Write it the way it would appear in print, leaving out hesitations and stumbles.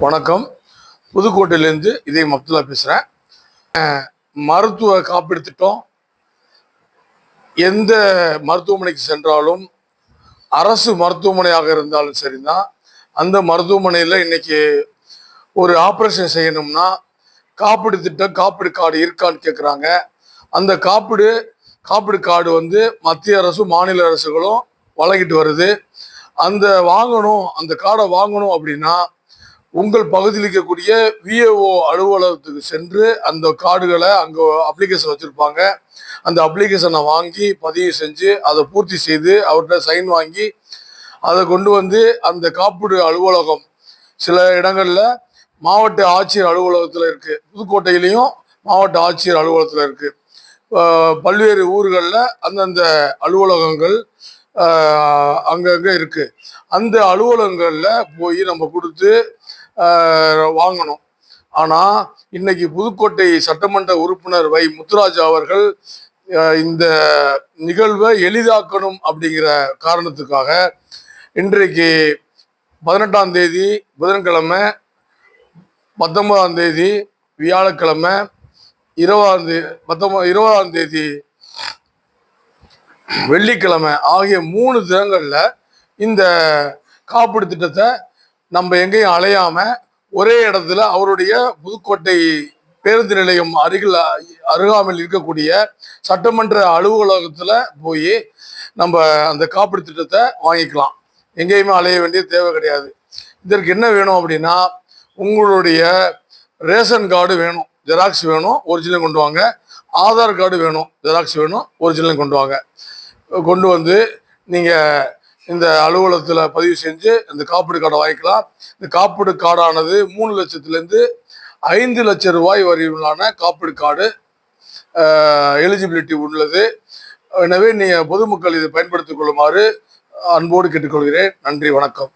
வணக்கம். புதுக்கோட்டையிலேருந்து இதயம் அப்துல்லா பேசுகிறேன். மருத்துவ காப்பீடு திட்டம் எந்த மருத்துவமனைக்கு சென்றாலும் அரசு மருத்துவமனையாக இருந்தாலும் சரிதான், அந்த மருத்துவமனையில் இன்னைக்கு ஒரு ஆப்ரேஷன் செய்யணும்னா காப்பீடு திட்டம் காப்பீடு கார்டு இருக்கான்னு கேட்குறாங்க. அந்த காப்பீடு கார்டு மத்திய அரசும் மாநில அரசுகளும் வழங்கிட்டு வருது. அந்த கார்டை வாங்கணும் அப்படின்னா உங்கள் பகுதியில் இருக்கக்கூடிய விஏஓ அலுவலகத்துக்கு சென்று அந்த கார்டுகளை அங்கே அப்ளிகேஷன் வச்சுருப்பாங்க. அந்த அப்ளிகேஷனை வாங்கி பதிவு செஞ்சு அதை பூர்த்தி செய்து அவர்கிட்ட சைன் வாங்கி அதை கொண்டு அந்த காப்பீடு அலுவலகம் சில இடங்களில் மாவட்ட ஆட்சியர் அலுவலகத்தில் இருக்குது. புதுக்கோட்டையிலையும் மாவட்ட ஆட்சியர் அலுவலகத்தில் இருக்குது. பல்வேறு ஊர்களில் அந்தந்த அலுவலகங்கள் அங்கங்கே இருக்குது. அந்த அலுவலகங்களில் போய் நம்ம கொடுத்து வாங்கணும். ஆனால் இன்னைக்கு புதுக்கோட்டை சட்டமன்ற உறுப்பினர் வை முத்துராஜா அவர்கள் இந்த நிகழ்வை எளிதாக்கணும் அப்படிங்கிற காரணத்துக்காக இன்றைக்கு 18ஆம் தேதி புதன்கிழமை, 19ஆம் தேதி வியாழக்கிழமை, 20ஆம் தேதி வெள்ளிக்கிழமை ஆகிய 3 தினங்கள்ல இந்த காப்பீடு திட்டத்தை நம்ம எங்கேயும் அலையாம ஒரே இடத்துல அவருடைய புதுக்கோட்டை பேருந்து நிலையம் அருகாமையில் இருக்கக்கூடிய சட்டமன்ற அலுவலகத்துல போய் நம்ம அந்த காப்பீடு திட்டத்தை வாங்கிக்கலாம். எங்கேயுமே அலைய வேண்டிய தேவை கிடையாது. இதற்கு என்ன வேணும் அப்படின்னா, உங்களுடைய ரேஷன் கார்டு வேணும், ஜெராக்ஸ் வேணும், ஒரிஜினல் கொண்டு வாங்க. ஆதார் கார்டு வேணும், ஜெராக்ஸ் வேணும், ஒரிஜினல் கொண்டு வாங்க. கொண்டு நீங்கள் இந்த அலுவலகத்தில் பதிவு செஞ்சு இந்த காப்பீடு கார்டை வாங்கிக்கலாம். இந்த காப்பீடு கார்டானது 3 லட்சத்துலேருந்து 5 லட்சம் ரூபாய் வரையிலான காப்பீடு கார்டு எலிஜிபிலிட்டி உள்ளது. எனவே நீங்கள் பொதுமக்கள் இதை பயன்படுத்திக் கொள்ளுமாறு அன்போடு கேட்டுக்கொள்கிறேன். நன்றி, வணக்கம்.